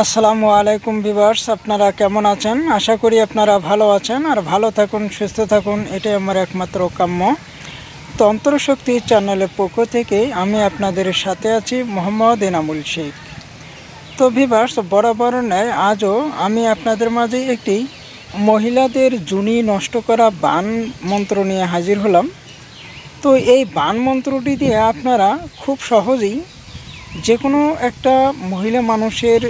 আসসালামু আলাইকুম ভিউয়ার্স, আপনারা কেমন আছেন? আশা করি আপনারা ভালো আছেন আর ভালো থাকুন, সুস্থ থাকুন, এটাই আমার একমাত্র কাম্য। তন্ত্রশক্তি চ্যানেলের পক্ষ থেকে আমি আপনাদের সাথে আছি মোহাম্মদ এনামুল শেখ। তো ভিউয়ার্স, বরাবর ন্যায় আজও আমি আপনাদের মাঝে একটি মহিলাদের জুনি নষ্ট করা বান মন্ত্র নিয়ে হাজির হলাম। তো এই বান মন্ত্রটি দিয়ে আপনারা খুব সহজেই যে কোনো একটা মহিলা মানুষের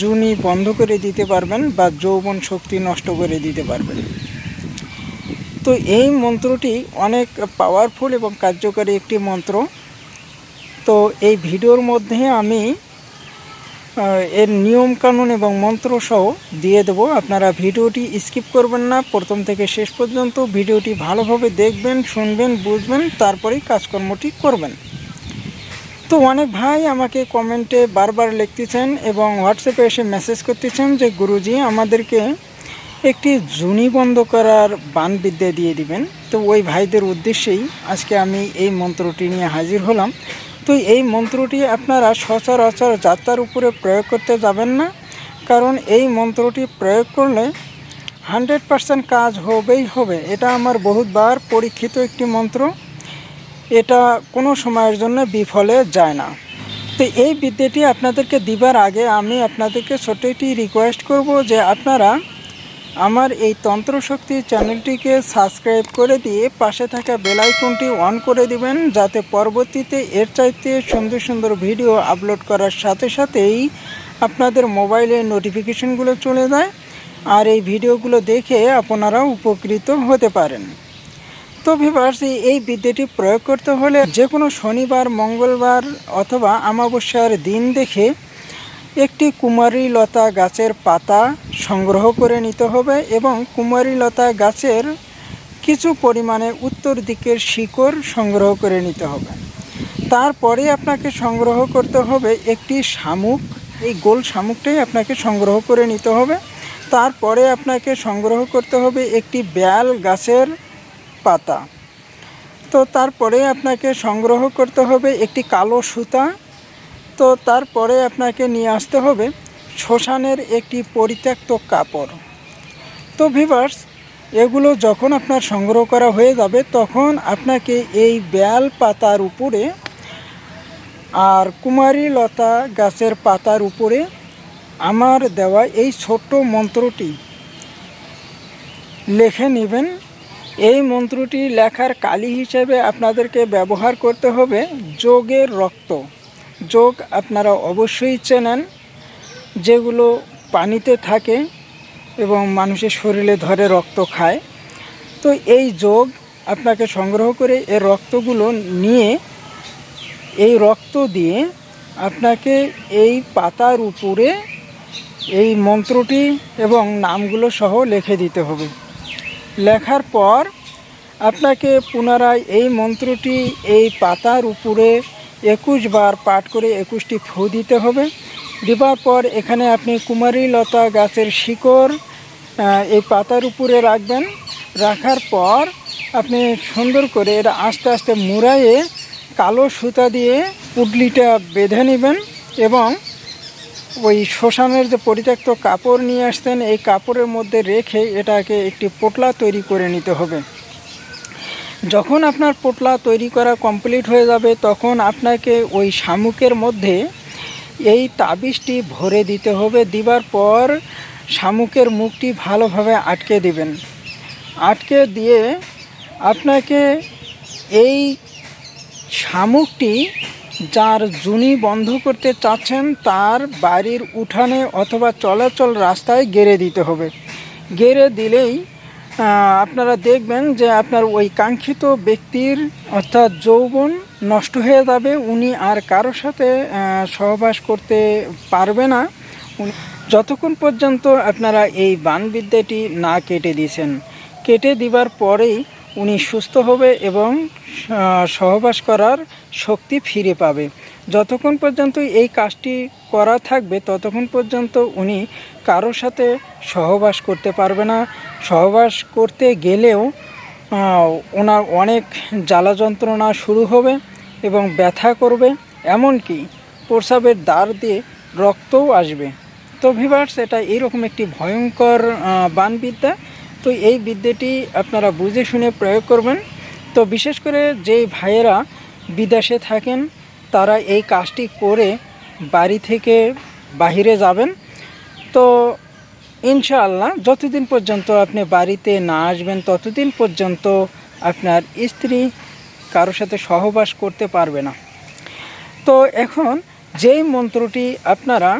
জুনি বন্ধ করে দিতে পারবেন বা যৌবন শক্তি নষ্ট করে দিতে পারবেন। তো এই মন্ত্রটি অনেক পাওয়ারফুল এবং কার্যকারী একটি মন্ত্র। তো এই ভিডিওর মধ্যে আমি এর নিয়মকানুন এবং মন্ত্র সহ দিয়ে দেব। আপনারা ভিডিওটি স্কিপ করবেন না, প্রথম থেকে শেষ পর্যন্ত ভিডিওটি ভালোভাবে দেখবেন, শুনবেন, বুঝবেন, তারপরেই কাজকর্মটি করবেন। তো অনেক ভাই আমাকে কমেন্টে বারবার লিখতেছেন এবং হোয়াটসঅ্যাপে এসে মেসেজ করতেছেন যে গুরুজি আমাদেরকে একটি জুনি বন্ধ করার বানবিদ্যা দিয়ে দিবেন। তো ওই ভাইদের উদ্দেশ্যেই আজকে আমি এই মন্ত্রটি নিয়ে হাজির হলাম। তো এই মন্ত্রটি আপনারা সচরাচর যাত্রার উপরে প্রয়োগ করতে যাবেন না, কারণ এই মন্ত্রটি প্রয়োগ করলে 100% কাজ হবেই হবে। এটা আমার বহুতবার পরীক্ষিত একটি মন্ত্র, এটা কোনো সময়ের জন্য বিফলে যায় না। তো এই বিদ্যাটি আপনাদেরকে দিবার আগে আমি আপনাদেরকে ছোট্ট একটি রিকোয়েস্ট করব যে আপনারা আমার এই তন্ত্রশক্তি চ্যানেলটিকে সাবস্ক্রাইব করে দিয়ে পাশে থাকা বেল আইকনটি অন করে দিবেন, যাতে পরবর্তীতে এর চাইতে সুন্দর সুন্দর ভিডিও আপলোড করার সাথে সাথেই আপনাদের মোবাইলে নোটিফিকেশনগুলো চলে যায় আর এই ভিডিওগুলো দেখে আপনারা উপকৃত হতে পারেন। তো ভিউয়ার্স, এই বিদ্যাটি প্রয়োগ করতে হলে যে কোনো শনিবার, মঙ্গলবার অথবা অমাবস্যার দিন দেখে একটি কুমারী লতা গাছের পাতা সংগ্রহ করে নিতে হবে এবং কুমারী লতা গাছের কিছু পরিমাণে উত্তর দিকের শিকড় সংগ্রহ করে নিতে হবে। তারপরে আপনাকে সংগ্রহ করতে হবে একটি শামুক, এই গোল শামুকটাই আপনাকে সংগ্রহ করে নিতে হবে। তারপরে আপনাকে সংগ্রহ করতে হবে একটি বেল গাছের পাতা। তো তারপরে আপনাকে সংগ্রহ করতে হবে একটি কালো সুতা। তো তারপরে আপনাকে নিয়ে আসতে হবে শ্মশানের একটি পরিত্যক্ত কাপড়। তো ভিউয়ার্স, এগুলো যখন আপনার সংগ্রহ করা হয়ে যাবে তখন আপনাকে এই বেল পাতার উপরে আর কুমারী লতা গাছের পাতার উপরে আমার দেওয়া এই ছোট্ট মন্ত্রটি লিখে নেবেন। এই মন্ত্রটি লেখার কালি হিসেবে আপনাদেরকে ব্যবহার করতে হবে যোগের রক্ত। যোগ আপনারা অবশ্যই চেনেন, যেগুলো পানিতে থাকে এবং মানুষের শরীরে ধরে রক্ত খায়। তো এই যোগ আপনাকে সংগ্রহ করে এই রক্তগুলো নিয়ে এই রক্ত দিয়ে আপনাকে এই পাতার উপরে এই মন্ত্রটি এবং নামগুলো সহ লিখে দিতে হবে। লেখার পর আপনাকে পুনরায় এই মন্ত্রটি এই পাতার উপরে 21 বার পাঠ করে 21টি ফু দিতে হবে। দেওয়ার পর এখানে আপনি কুমারী লতা গাছের শিকড় এই পাতার উপরে রাখবেন। রাখার পর আপনি সুন্দর করে এটা আস্তে আস্তে মুড়াইয়ে কালো সুতা দিয়ে পুটলিটা বেঁধে নেবেন এবং ওই শ্মশানের যে পরিত্যক্ত কাপড় নিয়ে আসতেন এই কাপড়ের মধ্যে রেখে এটাকে একটি পোটলা তৈরি করে নিতে হবে। যখন আপনার পোটলা তৈরি করা কমপ্লিট হয়ে যাবে তখন আপনাকে ওই শামুকের মধ্যে এই তাবিজটি ভরে দিতে হবে। দিবার পর শামুকের মুখটি ভালোভাবে আটকে দিবেন। আটকে দিয়ে আপনাকে এই শামুকটি যার জুনি বন্ধ করতে চাচ্ছেন তার বাড়ির উঠানে অথবা চলাচল রাস্তায় গেড়ে দিতে হবে। গেড়ে দিলেই আপনারা দেখবেন যে আপনার ওই কাঙ্ক্ষিত ব্যক্তির অর্থাৎ যৌবন নষ্ট হয়ে যাবে। উনি আর কারোর সাথে সহবাস করতে পারবে না যতক্ষণ পর্যন্ত আপনারা এই বানবিদ্যাটি না কেটে দিয়েছেন। কেটে দিবার পরেই উনি সুস্থ হবে এবং সহবাস করার শক্তি ফিরে পাবে। যতক্ষণ পর্যন্ত এই কাজটি করা থাকবে ততক্ষণ পর্যন্ত উনি কারোর সাথে সহবাস করতে পারবে না। সহবাস করতে গেলেও ওনার অনেক জ্বালা যন্ত্রণা শুরু হবে এবং ব্যথা করবে, এমনকি প্রস্রাবের দ্বার দিয়ে রক্তও আসবে। তো ভিউয়ার্স, এটা এইরকম একটি ভয়ঙ্কর বানবিদ্যা। তো এই বিদ্যাটি আপনারা বুঝে শুনে প্রয়োগ করবেন। তো বিশেষ করে যেই ভাইয়েরা বিদেশে থাকেন তারা এই কাজটি করে বাড়ি থেকে বাহিরে যাবেন। তো ইনশাআল্লাহ যতদিন পর্যন্ত আপনি বাড়িতে না আসবেন ততদিন পর্যন্ত আপনার স্ত্রী কারোর সাথে সহবাস করতে পারবে না। তো এখন যেই মন্ত্রটি আপনারা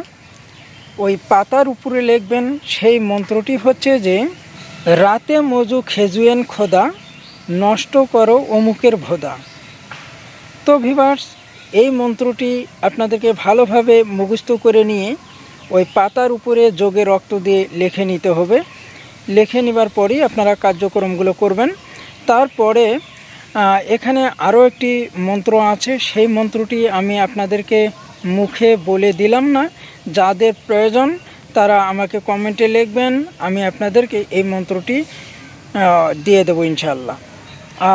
ওই পাতার উপরে লিখবেন সেই মন্ত্রটি হচ্ছে যে, রাতে মজু খেজুয়েন খোদা, নষ্ট করো অমুকের ভোদা। তো ভিউয়ার্স, এই মন্ত্রটি আপনাদেরকে ভালোভাবে মুখস্থ করে নিয়ে ওই পাতার উপরে যোগে রক্ত দিয়ে লিখে নিতে হবে। লিখে নেবার পরেই আপনারা কার্যক্রমগুলো করবেন। তারপরে এখানে আরও একটি মন্ত্র আছে, সেই মন্ত্রটি আমি আপনাদেরকে মুখে বলে দিলাম না। যাদের প্রয়োজন তারা আমাকে কমেন্টে লিখবেন, আমি আপনাদেরকে এই মন্ত্রটি দিয়ে দেবো ইনশাআল্লাহ।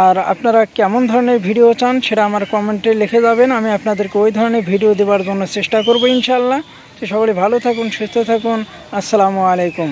আর আপনারা কেমন ধরনের ভিডিও চান সেটা আমার কমেন্টে লিখে যাবেন, আমি আপনাদেরকে ওই ধরনের ভিডিও দেওয়ার জন্য চেষ্টা করব ইনশাআল্লাহ। তো সকলে ভালো থাকুন, সুস্থ থাকুন। আসসালামু আলাইকুম।